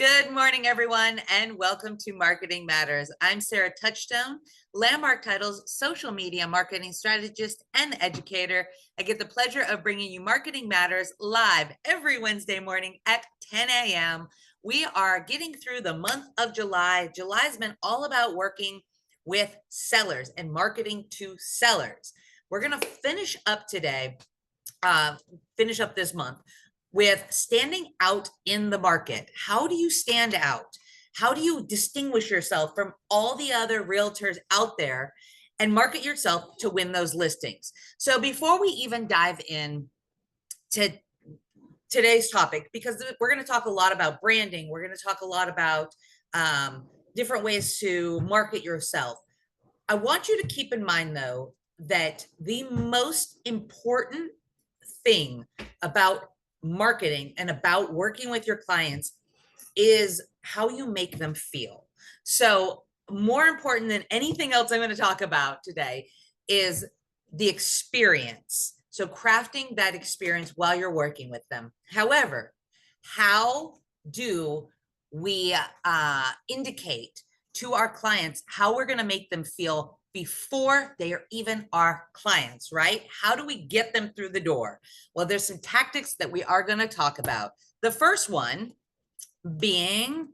Good morning, everyone, and welcome to Marketing Matters. I'm Sarah Touchstone, Landmark Titles social media marketing strategist and educator. I get the pleasure of bringing you Marketing Matters live every Wednesday morning at 10 a.m. We are getting through the month of July. July's been all about working with sellers and marketing to sellers. We're going to finish up today, finish up this month with standing out in the market. How do you stand out? How do you distinguish yourself from all the other realtors out there and market yourself to win those listings? So before we even dive in to today's topic, because we're going to talk a lot about branding, we're going to talk a lot about different ways to market yourself. I want you to keep in mind, though, that the most important thing about marketing and about working with your clients is how you make them feel. So more important than anything else I'm going to talk about today is the experience. So crafting that experience while you're working with them. However, how do we indicate to our clients how we're going to make them feel before they are even our clients, right? How do we get them through the door? Well, there's some tactics that we are going to talk about. The first one being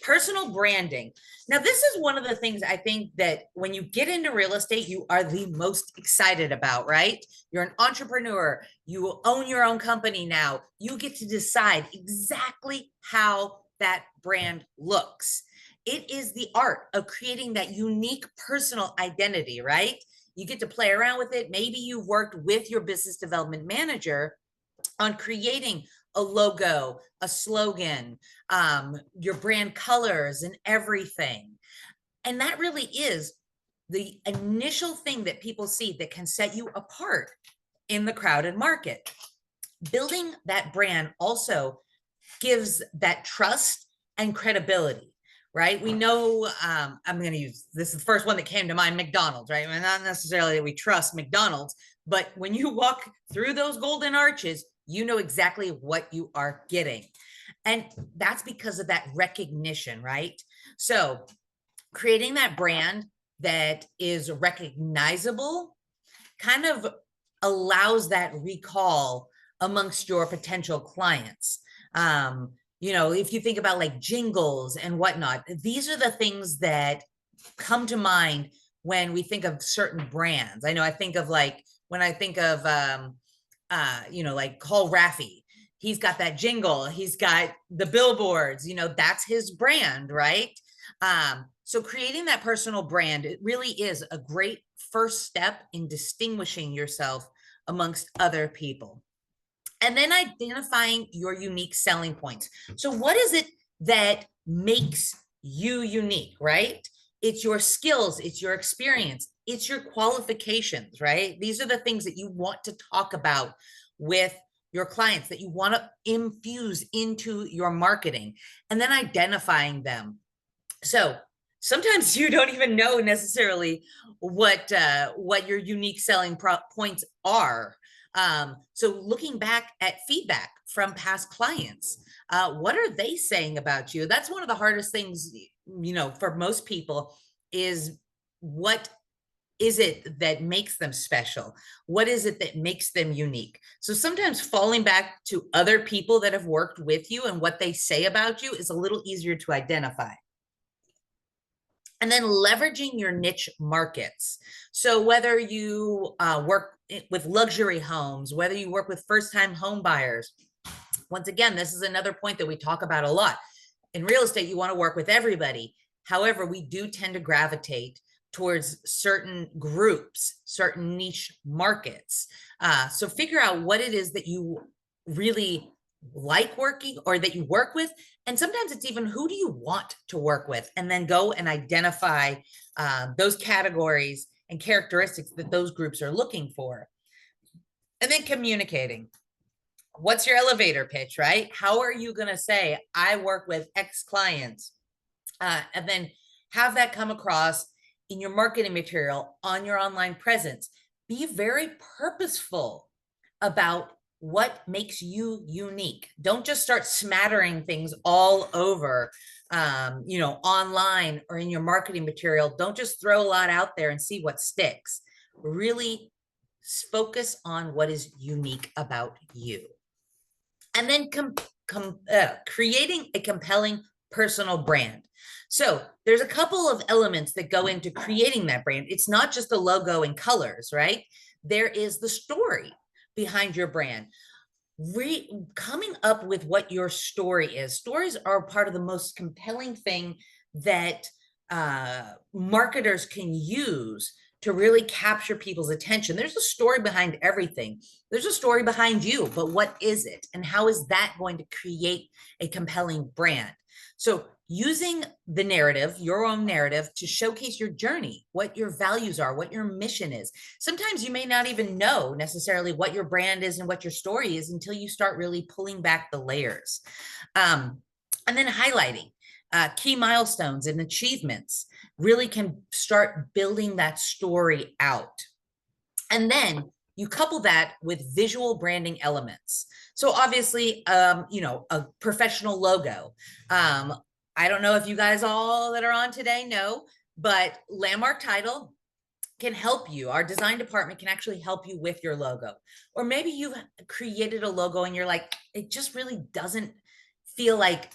personal branding. Now, this is one of the things I think that when you get into real estate, you are the most excited about, right? You're an entrepreneur. You own your own company now. You get to decide exactly how that brand looks. It is the art of creating that unique personal identity, right? You get to play around with it. Maybe you've worked with your business development manager on creating a logo, a slogan, your brand colors and everything. And that really is the initial thing that people see that can set you apart in the crowded market. Building that brand also gives that trust and credibility. Right? We know, I'm going to use, this is the first one that came to mind, McDonald's, right? I mean, not necessarily that we trust McDonald's, but when you walk through those golden arches, you know exactly what you are getting. And that's because of that recognition, right? So creating that brand that is recognizable kind of allows that recall amongst your potential clients. If you think about like jingles and whatnot, these are the things that come to mind when we think of certain brands. I know I think of like, when I think of, like Call Raffy, he's got that jingle, he's got the billboards, that's his brand, right? So creating that personal brand, it really is a great first step in distinguishing yourself amongst other people. And then identifying your unique selling points. So what is it that makes you unique, right? It's your skills, it's your experience, it's your qualifications, right? These are the things that you want to talk about with your clients, that you want to infuse into your marketing, and then identifying them. So sometimes you don't even know necessarily what your unique selling points are. So looking back at feedback from past clients, what are they saying about you? That's one of the hardest things, for most people, is what is it that makes them special? What is it that makes them unique? So sometimes falling back to other people that have worked with you and what they say about you is a little easier to identify. And then leveraging your niche markets. So whether you work with luxury homes, whether you work with first-time home buyers, once again, this is another point that we talk about a lot. In real estate, you want to work with everybody. However, we do tend to gravitate towards certain groups, certain niche markets. So figure out what it is that you really like working or that you work with. And sometimes it's even, who do you want to work with? And then go and identify those categories and characteristics that those groups are looking for. And then communicating. What's your elevator pitch, right? How are you going to say, I work with X clients? And then have that come across in your marketing material, on your online presence. Be very purposeful about what makes you unique. Don't just start smattering things all over, online or in your marketing material. Don't just throw a lot out there and see what sticks. Really focus on what is unique about you. And then creating a compelling personal brand. So there's a couple of elements that go into creating that brand. It's not just the logo and colors, right? There is the story behind your brand. Coming up with what your story is. Stories are part of the most compelling thing that marketers can use to really capture people's attention. There's a story behind everything. There's a story behind you, but what is it? And how is that going to create a compelling brand? So using the narrative, your own narrative, to showcase your journey, what your values are, what your mission is. Sometimes you may not even know necessarily what your brand is and what your story is until you start really pulling back the layers. And then highlighting key milestones and achievements really can start building that story out. And then you couple that with visual branding elements. So obviously, a professional logo. I don't know if you guys all that are on today know, but Landmark Title can help you. Our design department can actually help you with your logo. Or maybe you've created a logo and you're like, it just really doesn't feel like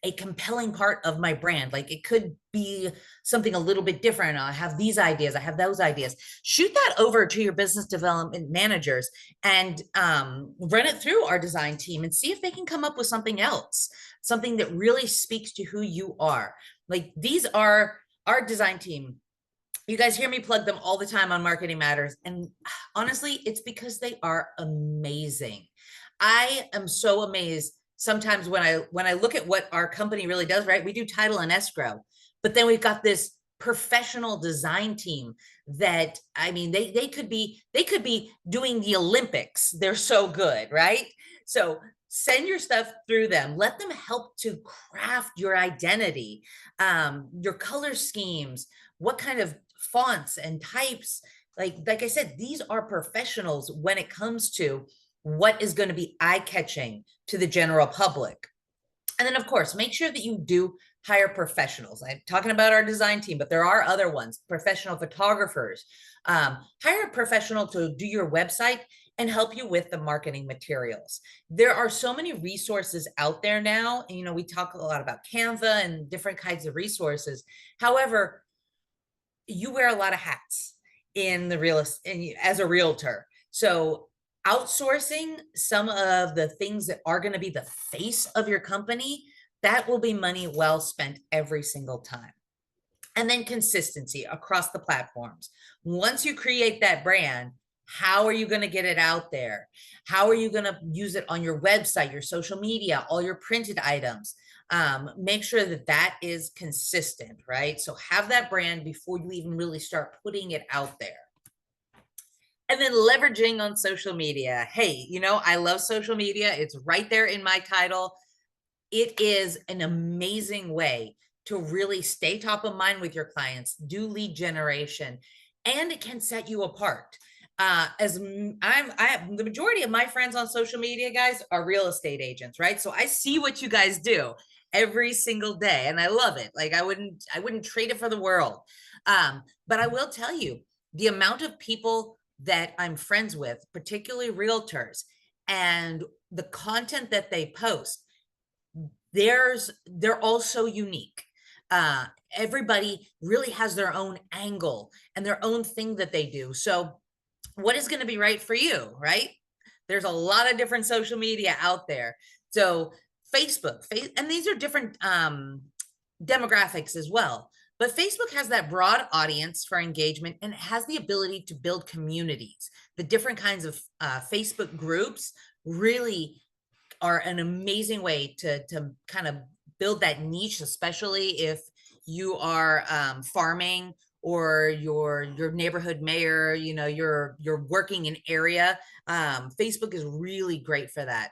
a compelling part of my brand. Like it could be something a little bit different. I have these ideas, I have those ideas. Shoot that over to your business development managers and run it through our design team and see if they can come up with something else, something that really speaks to who you are. Like these are our design team. You guys hear me plug them all the time on Marketing Matters. And honestly, it's because they are amazing. I am so amazed sometimes when I look at what our company really does, right? We do title and escrow, but then we've got this professional design team that, I mean, they could be doing the Olympics. They're so good, right? So send your stuff through them. Let them help to craft your identity, your color schemes, what kind of fonts and types. Like I said, these are professionals when it comes to what is going to be eye-catching to the general public. And then, of course, make sure that you do hire professionals. I'm talking about our design team, but there are other ones, professional photographers. Hire a professional to do your website and help you with the marketing materials. There are so many resources out there now. And, we talk a lot about Canva and different kinds of resources. However, you wear a lot of hats in the real estate as a realtor. So outsourcing some of the things that are going to be the face of your company, that will be money well spent every single time. And then consistency across the platforms. Once you create that brand, how are you going to get it out there? How are you going to use it on your website, your social media, all your printed items? Make sure that that is consistent, right? So have that brand before you even really start putting it out there. And then leveraging on social media. Hey, I love social media. It's right there in my title. It is an amazing way to really stay top of mind with your clients, do lead generation, and it can set you apart. The majority of my friends on social media, guys, are real estate agents, right? So I see what you guys do every single day, and I love it. Like I wouldn't trade it for the world. But I will tell you, the amount of people that I'm friends with, particularly realtors, and the content that they post, they're all so unique. Everybody really has their own angle and their own thing that they do. So what is going to be right for you, right? There's a lot of different social media out there. So Facebook, and these are different demographics as well. But Facebook has that broad audience for engagement, and it has the ability to build communities. The different kinds of Facebook groups really are an amazing way to kind of build that niche, especially if you are farming, or your neighborhood mayor, you're working in area. Facebook is really great for that.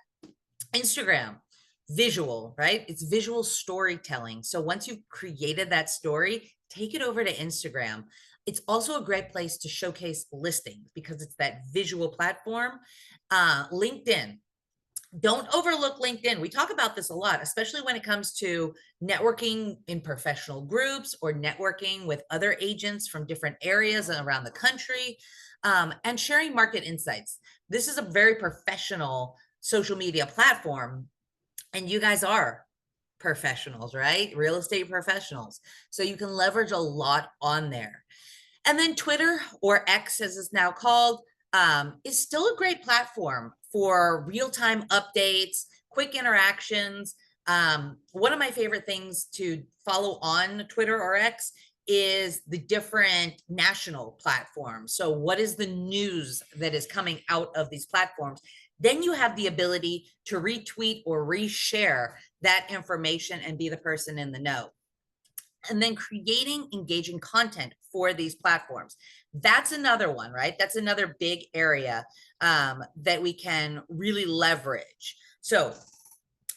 Instagram, visual, right? It's visual storytelling. So once you've created that story, take it over to Instagram. It's also a great place to showcase listings because it's that visual platform. LinkedIn, don't overlook LinkedIn. We talk about this a lot, especially when it comes to networking in professional groups or networking with other agents from different areas around the country, and sharing market insights. This is a very professional social media platform, and you guys are professionals, right? Real estate professionals. So you can leverage a lot on there. And then Twitter, or X as it's now called, is still a great platform for real-time updates, quick interactions. One of my favorite things to follow on Twitter or X is the different national platforms. So what is the news that is coming out of these platforms? Then you have the ability to retweet or reshare that information and be the person in the know. And then creating engaging content for these platforms. That's another one, right? That's another big area that we can really leverage. So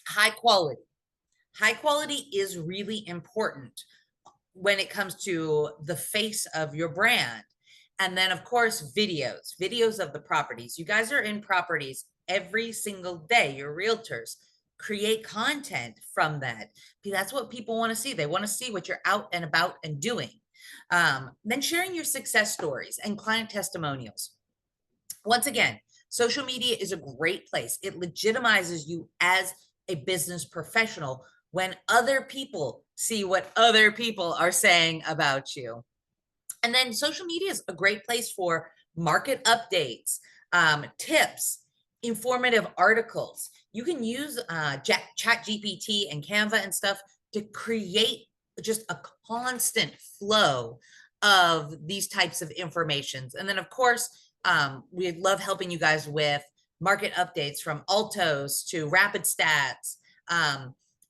high quality. High quality is really important when it comes to the face of your brand. And then, of course, videos of the properties. You guys are in properties every single day. You're realtors. Create content from that. That's what people want to see. They want to see what you're out and about and doing. Then sharing your success stories and client testimonials. Once again, social media is a great place. It legitimizes you as a business professional when other people see what other people are saying about you. And then social media is a great place for market updates, tips, informative articles. You can use Chat GPT and Canva and stuff to create just a constant flow of these types of informations. And then, of course, we love helping you guys with market updates, from altos to rapid stats,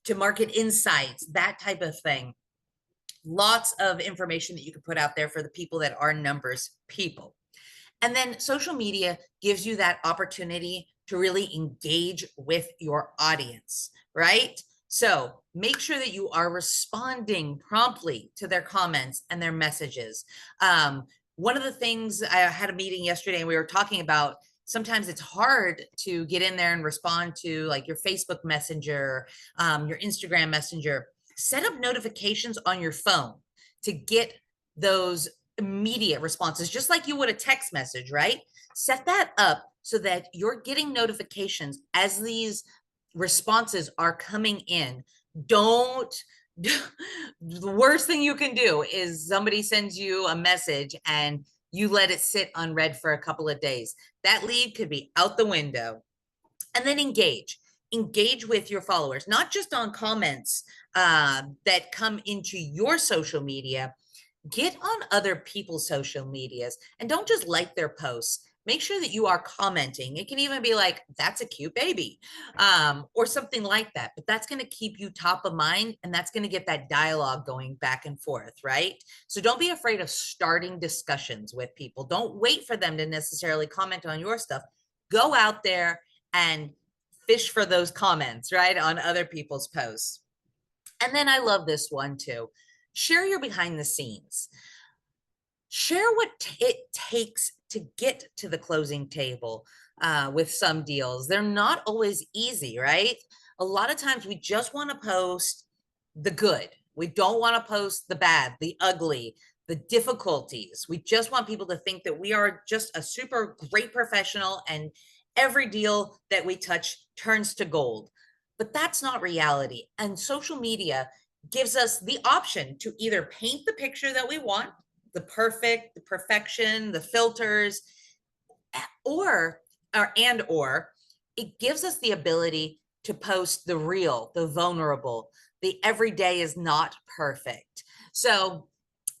to market insights, that type of thing. Lots of information that you can put out there for the people that are numbers people. And then social media gives you that opportunity to really engage with your audience, right? So make sure that you are responding promptly to their comments and their messages. One of the things, I had a meeting yesterday and we were talking about, sometimes it's hard to get in there and respond to like your Facebook Messenger, your Instagram Messenger. Set up notifications on your phone to get those immediate responses, just like you would a text message, right? Set that up so that you're getting notifications as these responses are coming in. Don't, the worst thing you can do is somebody sends you a message and you let it sit unread for a couple of days. That lead could be out the window. And then engage with your followers, not just on comments that come into your social media. Get on other people's social medias and don't just like their posts. Make sure that you are commenting. It can even be like, that's a cute baby, or something like that. But that's going to keep you top of mind, and that's going to get that dialogue going back and forth, right? So don't be afraid of starting discussions with people. Don't wait for them to necessarily comment on your stuff. Go out there and fish for those comments, right, on other people's posts. And then I love this one too. Share your behind the scenes. Share what it takes to get to the closing table with some deals. They're not always easy, right? A lot of times we just want to post the good. We don't want to post the bad, the ugly, the difficulties. We just want people to think that we are just a super great professional and every deal that we touch turns to gold. But that's not reality. And social media gives us the option to either paint the picture that we want, the perfect, the perfection, the filters, or it gives us the ability to post the real, the vulnerable, the everyday is not perfect. So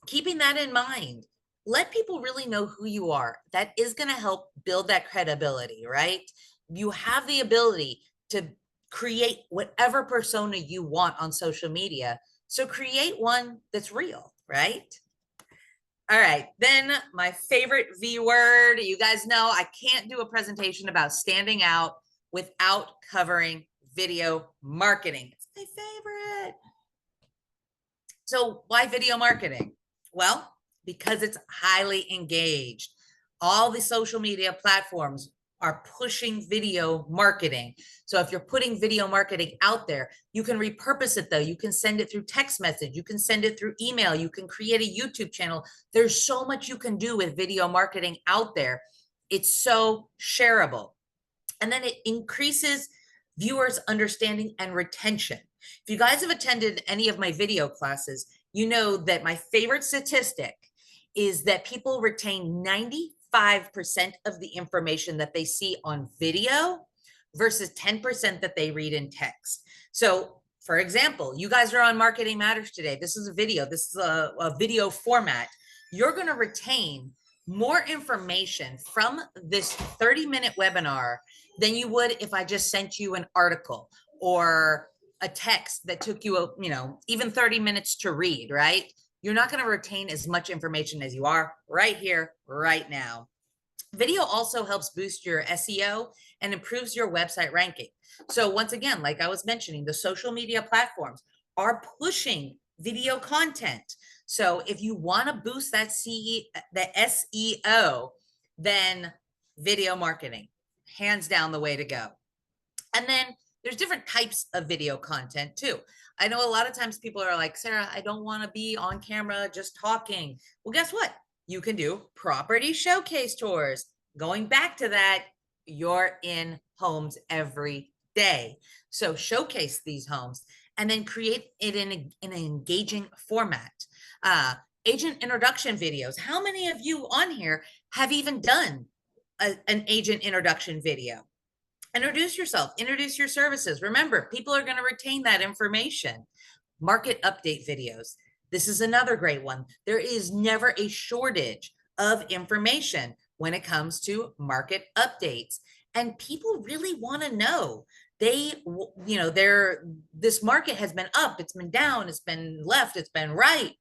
keeping that in mind, let people really know who you are. That is going to help build that credibility, right? You have the ability to create whatever persona you want on social media. So create one that's real, right? All right, then my favorite V word. You guys know I can't do a presentation about standing out without covering video marketing. It's my favorite. So why video marketing? Well, because it's highly engaged. All the social media platforms are pushing video marketing. So if you're putting video marketing out there, you can repurpose it though. You can send it through text message. You can send it through email. You can create a YouTube channel. There's so much you can do with video marketing out there. It's so shareable. And then it increases viewers' understanding and retention. If you guys have attended any of my video classes, you know that my favorite statistic is that people retain 95% of the information that they see on video versus 10% that they read in text. So, for example, you guys are on Marketing Matters today. This is a video, this is a video format. You're going to retain more information from this 30-minute webinar than you would if I just sent you an article or a text that took you, even 30 minutes to read, right? You're not going to retain as much information as you are right here, right now. Video also helps boost your SEO and improves your website ranking. So once again, like I was mentioning, the social media platforms are pushing video content. So if you want to boost that the SEO, then video marketing, hands down the way to go. And then there's different types of video content too. I know a lot of times people are like, Sarah, I don't want to be on camera just talking. Well, guess what? You can do property showcase tours. Going back to that, you're in homes every day. So showcase these homes and then create it in an engaging format. Agent introduction videos. How many of you on here have even done an agent introduction video? Introduce yourself, introduce your services. Remember, people are going to retain that information. Market update videos. This is another great one. There is never a shortage of information when it comes to market updates. And people really want to know. This market has been up, it's been down, it's been left, it's been right.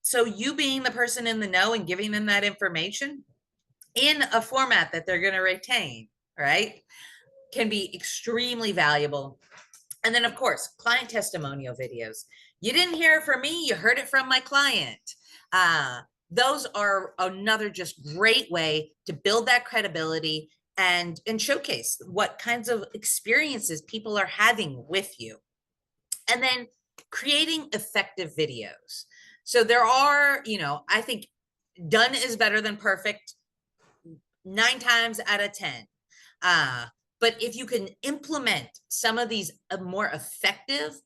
So you being the person in the know and giving them that information in a format that they're going to retain, right, can be extremely valuable. And then, of course, client testimonial videos. You didn't hear it from me, you heard it from my client. Those are another just great way to build that credibility and showcase what kinds of experiences people are having with you. And then creating effective videos. So there are, I think done is better than perfect 9 times out of 10. But if you can implement some of these more effective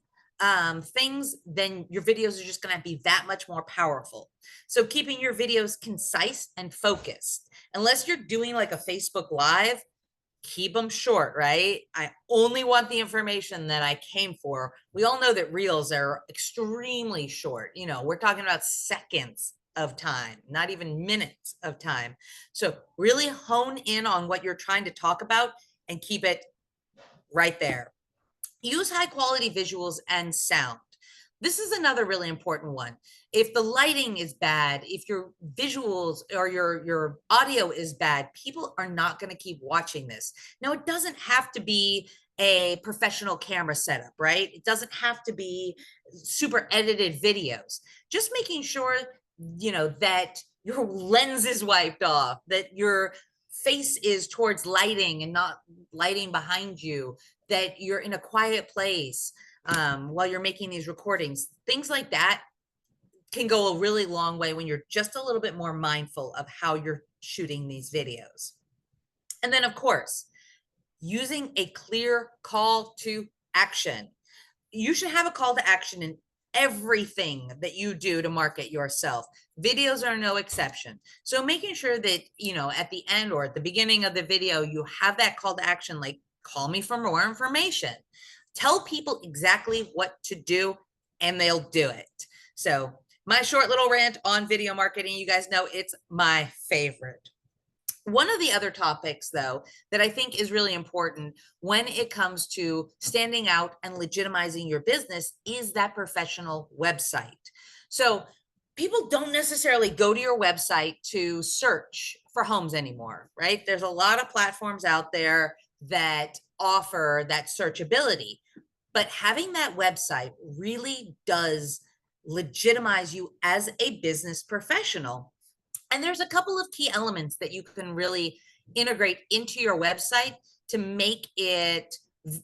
things, then your videos are just going to be that much more powerful. So keeping your videos concise and focused. Unless you're doing like a Facebook Live, keep them short, right? I only want the information that I came for. We all know that reels are extremely short. We're talking about seconds of time, not even minutes of time. So really hone in on what you're trying to talk about and keep it right there. Use high quality visuals and sound. This is another really important one. If the lighting is bad, if your visuals or your audio is bad, people are not going to keep watching this. Now, it doesn't have to be a professional camera setup, right? It doesn't have to be super edited videos. Just making sure, that your lens is wiped off, that your face is towards lighting and not lighting behind you, that you're in a quiet place while you're making these recordings. Things like that can go a really long way when you're just a little bit more mindful of how you're shooting these videos. And then, of course, using a clear call to action. You should have a call to action in everything that you do to market yourself. Videos are no exception. So making sure that, at the end or at the beginning of the video, you have that call to action, like call me for more information. Tell people exactly what to do and they'll do it. So my short little rant on video marketing, you guys know it's my favorite. One of the other topics, though, that I think is really important when it comes to standing out and legitimizing your business is that professional website. So people don't necessarily go to your website to search for homes anymore, right? There's a lot of platforms out there that offer that searchability, but having that website really does legitimize you as a business professional. And there's a couple of key elements that you can really integrate into your website to make it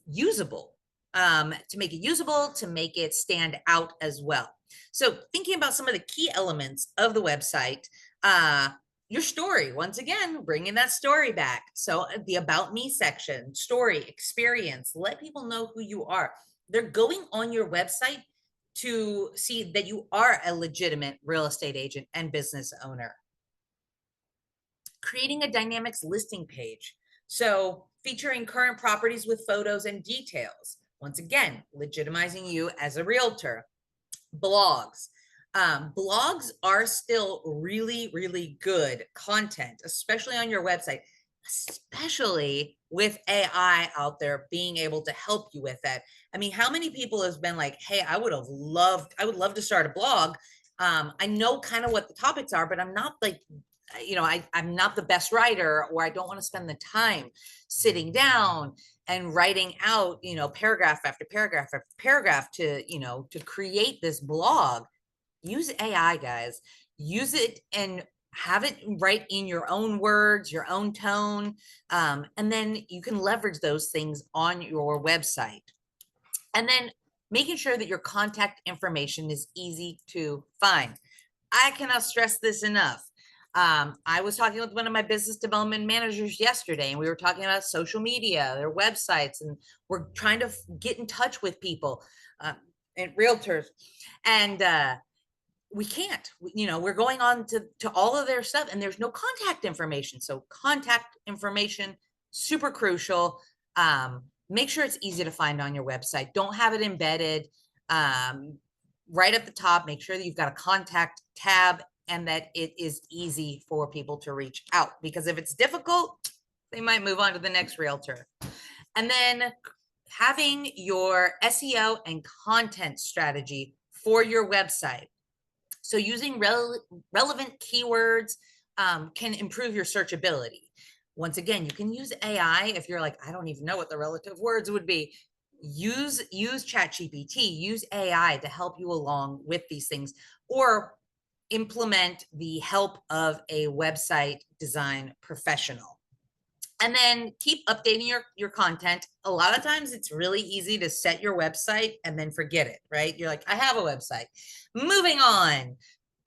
usable, to make it stand out as well. So thinking about some of the key elements of the website, your story, once again, bringing that story back. So the about me section, story, experience, let people know who you are. They're going on your website to see that you are a legitimate real estate agent and business owner. Creating a dynamics listing page. So featuring current properties with photos and details. Once again, legitimizing you as a realtor. Blogs. Blogs are still really, really good content, especially on your website, especially with AI out there being able to help you with that. I mean, how many people have been like, hey, I would love to start a blog. I know kind of what the topics are, but I'm not like, I'm not the best writer, or I don't want to spend the time sitting down and writing out, paragraph after paragraph after paragraph to create this blog. Use AI, guys. Use it and have it write in your own words, your own tone. And then you can leverage those things on your website. And then making sure that your contact information is easy to find. I cannot stress this enough. I was talking with one of my business development managers yesterday, and we were talking about social media, their websites, and we're trying to get in touch with people and realtors. And we can't, we're going on to all of their stuff and there's no contact information. So contact information, super crucial. Make sure it's easy to find on your website. Don't have it embedded right at the top. Make sure that you've got a contact tab and that it is easy for people to reach out, because if it's difficult, they might move on to the next realtor. And then having your SEO and content strategy for your website. So using relevant keywords can improve your searchability. Once again, you can use AI if you're like, I don't even know what the relative words would be. Use ChatGPT, use AI to help you along with these things, or implement the help of a website design professional. And then keep updating your content. A lot of times it's really easy to set your website and then forget it, right? You're like, I have a website. Moving on.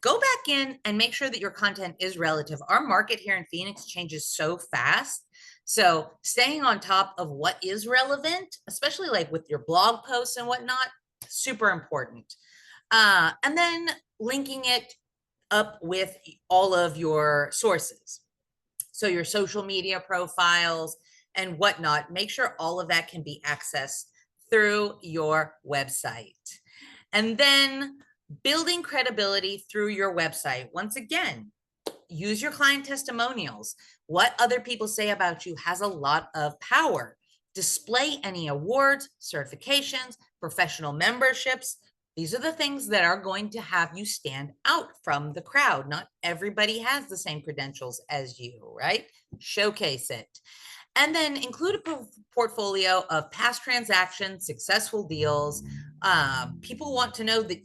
Go back in and make sure that your content is relative. Our market here in Phoenix changes so fast. So staying on top of what is relevant, especially like with your blog posts and whatnot, super important. And then linking it up with all of your sources. So your social media profiles and whatnot, make sure all of that can be accessed through your website. And then building credibility through your website. Once again, use your client testimonials. What other people say about you has a lot of power. Display any awards, certifications, professional memberships. These are the things that are going to have you stand out from the crowd. Not everybody has the same credentials as you, right? Showcase it. And then include a portfolio of past transactions, successful deals. People want to know that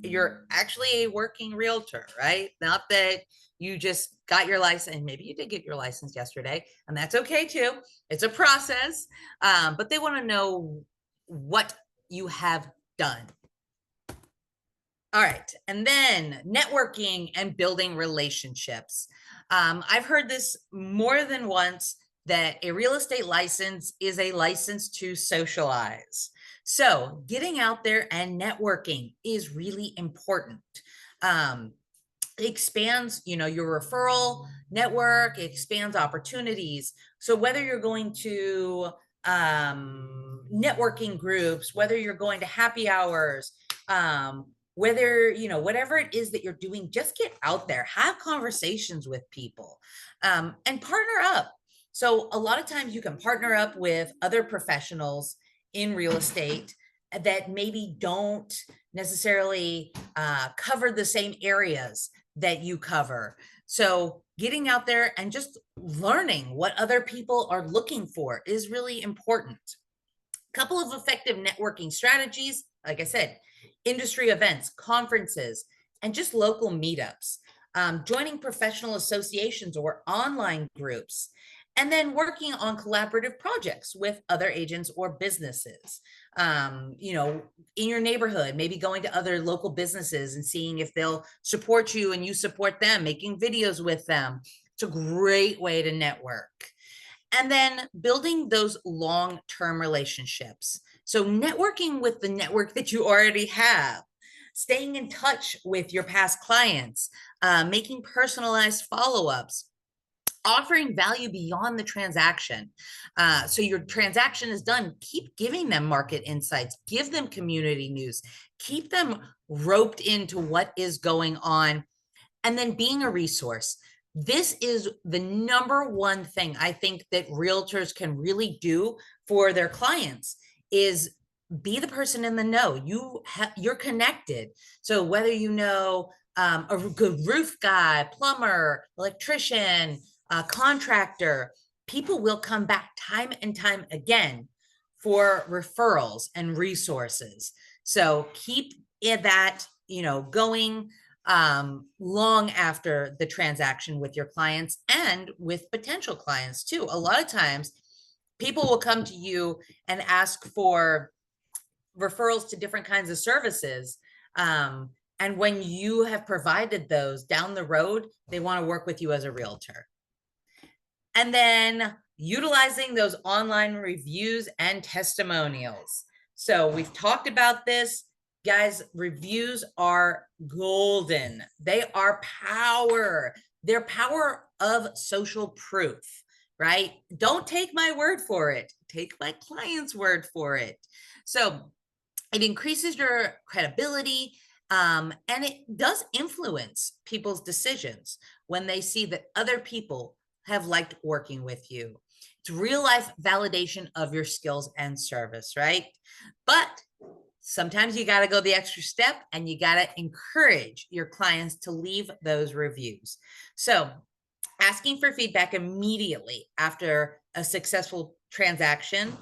you're actually a working realtor, right? Not that you just got your license, and maybe you did get your license yesterday, and that's okay too. It's a process, but they want to know what you have done. All right. And then networking and building relationships. I've heard this more than once, that a real estate license is a license to socialize. So getting out there and networking is really important. It expands, your referral network, it expands opportunities. So whether you're going to networking groups, whether you're going to happy hours, whether, whatever it is that you're doing, just get out there, have conversations with people, and partner up. So a lot of times you can partner up with other professionals in real estate that maybe don't necessarily cover the same areas that you cover. So getting out there and just learning what other people are looking for is really important. A couple of effective networking strategies. Like I said, industry events, conferences, and just local meetups, joining professional associations or online groups, and then working on collaborative projects with other agents or businesses. In your neighborhood, maybe going to other local businesses and seeing if they'll support you and you support them, making videos with them. It's a great way to network. And then building those long-term relationships. So networking with the network that you already have, staying in touch with your past clients, making personalized follow-ups, offering value beyond the transaction. So your transaction is done, keep giving them market insights, give them community news, keep them roped into what is going on, and then being a resource. This is the number one thing I think that realtors can really do for their clients is be the person in the know. You're connected. So whether you know a good roof guy, plumber, electrician, contractor, people will come back time and time again for referrals and resources. So keep that, going long after the transaction with your clients and with potential clients too. A lot of times people will come to you and ask for referrals to different kinds of services. And when you have provided those down the road, they want to work with you as a realtor. And then utilizing those online reviews and testimonials. So we've talked about this. Guys, reviews are golden. They are power. They're power of social proof, right? Don't take my word for it. Take my client's word for it. So it increases your credibility, and it does influence people's decisions when they see that other people have liked working with you. It's real life validation of your skills and service, right? But sometimes you got to go the extra step and you got to encourage your clients to leave those reviews. So asking for feedback immediately after a successful transaction,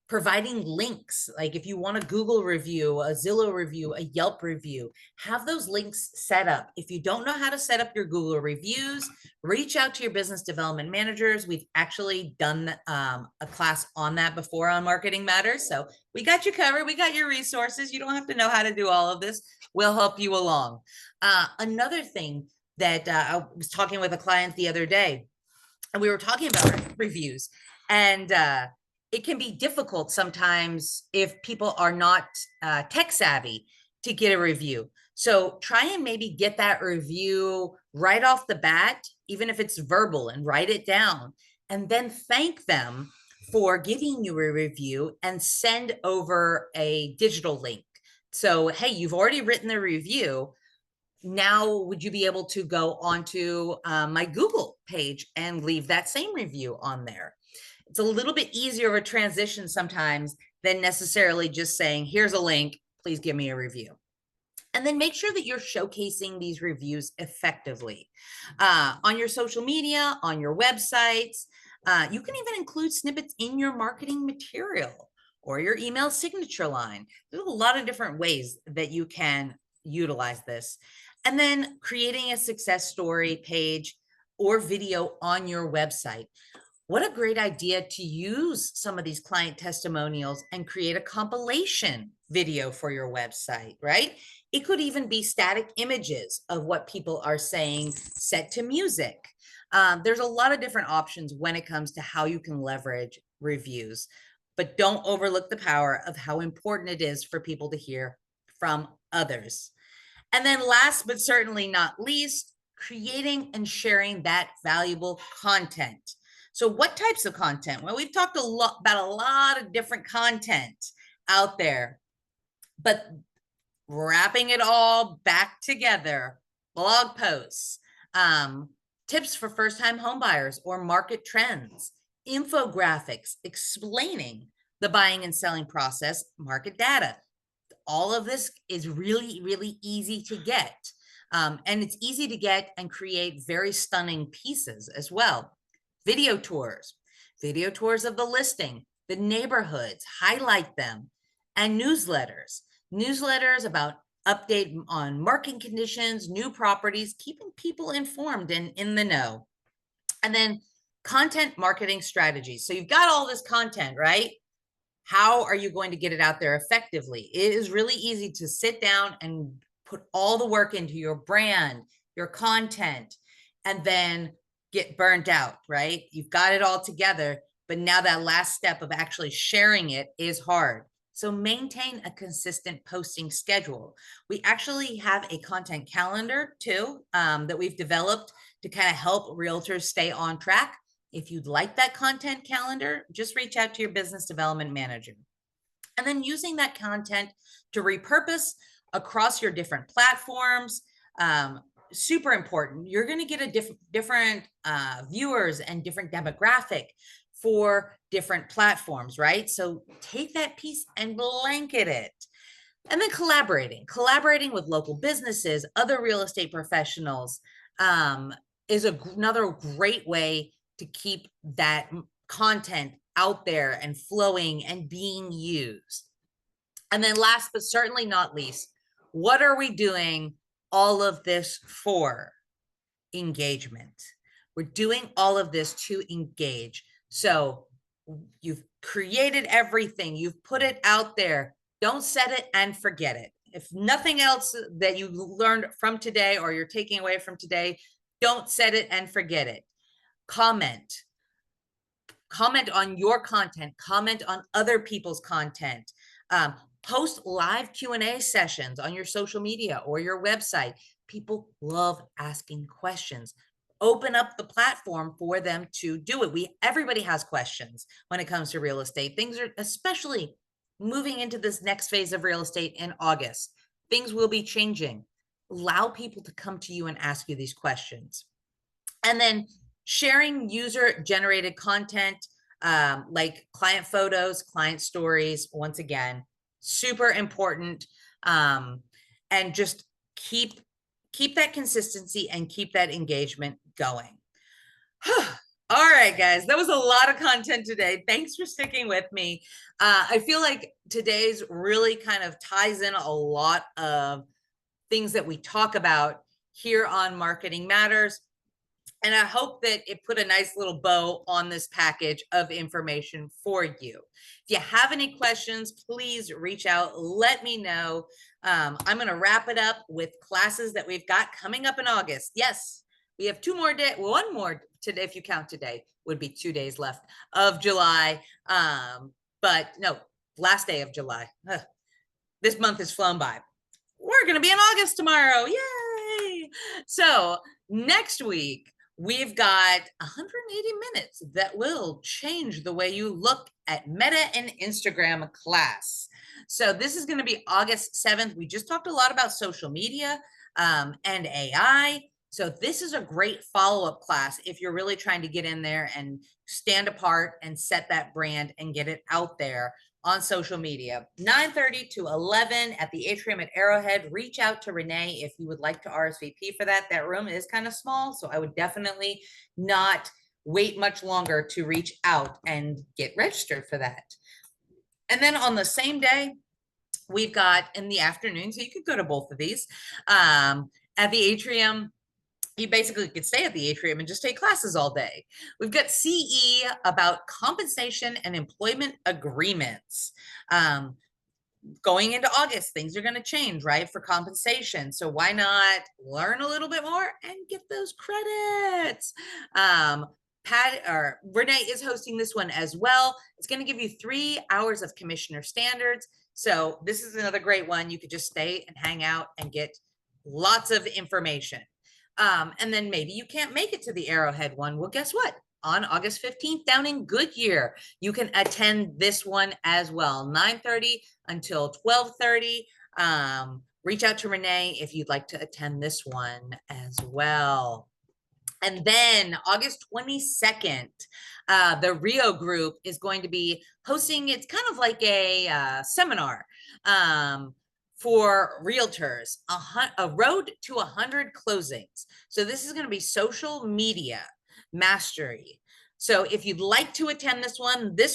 providing links, like if you want a Google review, a Zillow review, a Yelp review, have those links set up. If you don't know how to set up your Google reviews, reach out to your business development managers. We've actually done a class on that before on Marketing Matters. So we got you covered. We got your resources. You don't have to know how to do all of this. We'll help you along. Another thing that I was talking with a client the other day, and we were talking about reviews, and it can be difficult sometimes if people are not tech savvy to get a review. So try and maybe get that review right off the bat, even if it's verbal, and write it down, and then thank them for giving you a review and send over a digital link. So, hey, you've already written the review. Now, would you be able to go onto my Google page and leave that same review on there? It's a little bit easier of a transition sometimes than necessarily just saying, here's a link, please give me a review. And then make sure that you're showcasing these reviews effectively on your social media, on your websites. You can even include snippets in your marketing material or your email signature line. There's a lot of different ways that you can utilize this. And then creating a success story page or video on your website. What a great idea to use some of these client testimonials and create a compilation video for your website, right? It could even be static images of what people are saying set to music. There's a lot of different options when it comes to how you can leverage reviews, but don't overlook the power of how important it is for people to hear from others. And then last but certainly not least, creating and sharing that valuable content. So what types of content? Well, we've talked about a lot of different content out there, but wrapping it all back together, blog posts, tips for first-time homebuyers or market trends, infographics explaining the buying and selling process, market data. All of this is really, really easy to get. And it's easy to get and create very stunning pieces as well. Video tours of the listing, the neighborhoods, highlight them, and newsletters. newsletters about update on market conditions, new properties, keeping people informed and in the know. And then content marketing strategies. So you've got all this content, right? How are you going to get it out there effectively? It is really easy to sit down and put all the work into your brand, your content, and then get burnt out, right? You've got it all together, but now that last step of actually sharing it is hard. So maintain a consistent posting schedule. We actually have a content calendar too, that we've developed to kind of help realtors stay on track. If you'd like that content calendar, just reach out to your business development manager. And then using that content to repurpose across your different platforms, super important. You're going to get a different viewers and different demographic for different platforms, right? So take that piece and blanket it. And then collaborating with local businesses, other real estate professionals, is another great way to keep that content out there and flowing and being used. And then last but certainly not least, what are we doing all of this for? Engagement. We're doing all of this to engage. So you've created everything, you've put it out there. Don't set it and forget it. If nothing else that you learned from today or you're taking away from today, don't set it and forget it. Comment on your content, comment on other people's content, post live Q&A sessions on your social media or your website. People love asking questions. Open up the platform for them to do it. Everybody has questions when it comes to real estate. Things are, especially moving into this next phase of real estate in August, things will be changing. Allow people to come to you and ask you these questions. And then sharing user-generated content, like client photos, client stories, once again, super important. And just keep that consistency and keep that engagement going. All right, guys, that was a lot of content today. Thanks for sticking with me. I feel like today's really kind of ties in a lot of things that we talk about here on Marketing Matters. And I hope that it put a nice little bow on this package of information for you. If you have any questions, please reach out. Let me know. I'm going to wrap it up with classes that we've got coming up in August. Yes, we have one more today, if you count today, would be 2 days left of July. But no, last day of July. This month has flown by. We're going to be in August tomorrow. Yay! So next week, we've got 180 minutes that will change the way you look at Meta and Instagram class. So this is going to be August 7th. We just talked a lot about social media and AI. So this is a great follow-up class if you're really trying to get in there and stand apart and set that brand and get it out there on social media. 9:30 to 11 at the Atrium at Arrowhead. Reach out to Renee if you would like to RSVP for that. That room is kind of small, so I would definitely not wait much longer to reach out and get registered for that. And then on the same day, we've got in the afternoon, so you could go to both of these, at the Atrium. You basically could stay at the Atrium and just take classes all day. We've got CE about compensation and employment agreements. Going into August, things are going to change, right, for compensation. So why not learn a little bit more and get those credits? Renee is hosting this one as well. It's going to give you 3 hours of commissioner standards. So this is another great one. You could just stay and hang out and get lots of information. And then maybe you can't make it to the Arrowhead one. Well, guess what? On August 15th down in Goodyear, you can attend this one as well, 9:30 until 12:30. Reach out to Renee if you'd like to attend this one as well. And then August 22nd, the Rio group is going to be hosting, it's kind of like a seminar for realtors, a road to 100 closings. So this is going to be social media mastery. So if you'd like to attend this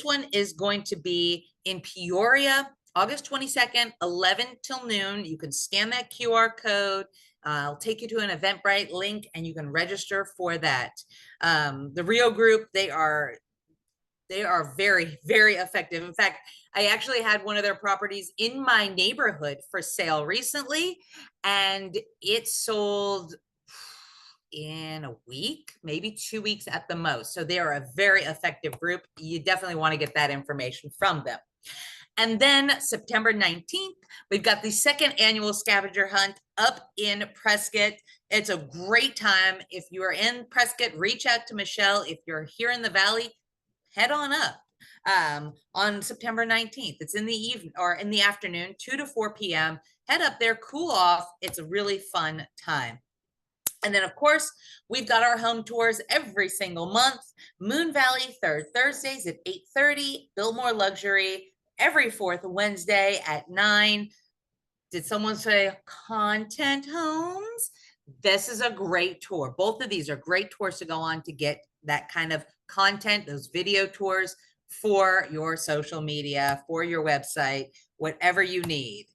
one is going to be in Peoria August 22nd, 11 till noon. You can scan that QR code. I'll take you to an Eventbrite link and you can register for that. The Rio group, they are very, very effective. In fact, I actually had one of their properties in my neighborhood for sale recently, and it sold in a week, maybe 2 weeks at the most. So they are a very effective group. You definitely want to get that information from them. And then September 19th, we've got the second annual scavenger hunt up in Prescott. It's a great time. If you are in Prescott, reach out to Michelle. If you're here in the Valley, head on up on September 19th. It's in the evening or in the afternoon, 2 to 4 p.m. Head up there, cool off. It's a really fun time. And then, of course, we've got our home tours every single month. Moon Valley, third Thursdays at 8:30. Biltmore Luxury every fourth Wednesday at 9. Did someone say Content Homes? This is a great tour. Both of these are great tours to go on to get that kind of content, those video tours for your social media, for your website, whatever you need.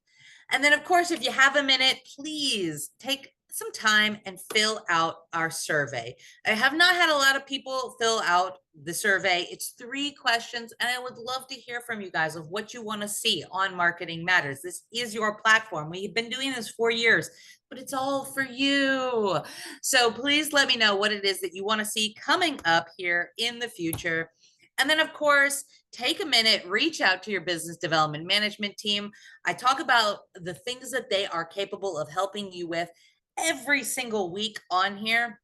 And then, of course, if you have a minute, please take some time and fill out our survey. I have not had a lot of people fill out the survey. It's 3 questions, and I would love to hear from you guys of what you want to see on Marketing Matters. This is your platform. We've been doing this for years, but it's all for you. So please let me know what it is that you want to see coming up here in the future. And then, of course, take a minute, reach out to your business development management team. I talk about the things that they are capable of helping you with every single week on here.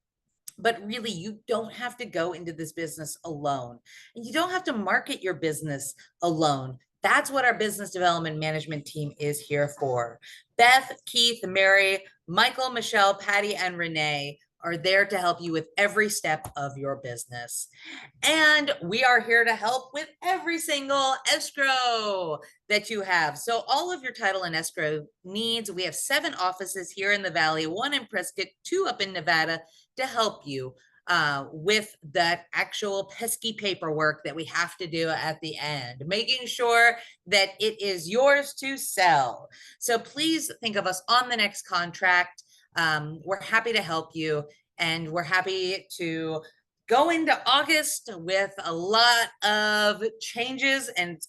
But really, you don't have to go into this business alone. And you don't have to market your business alone. That's what our business development management team is here for. Beth, Keith, Mary, Michael, Michelle, Patty, and Renee are there to help you with every step of your business. And we are here to help with every single escrow that you have. So all of your title and escrow needs, we have 7 offices here in the Valley, 1 in Prescott, 2 up in Nevada to help you with that actual pesky paperwork that we have to do at the end, making sure that it is yours to sell. So please think of us on the next contract. We're happy to help you, and we're happy to go into August with a lot of changes and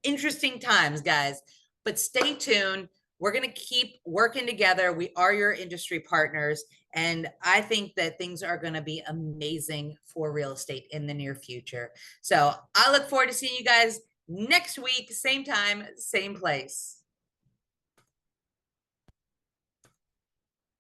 interesting times, guys. But stay tuned. We're going to keep working together. We are your industry partners. And I think that things are going to be amazing for real estate in the near future. So I look forward to seeing you guys next week, same time, same place.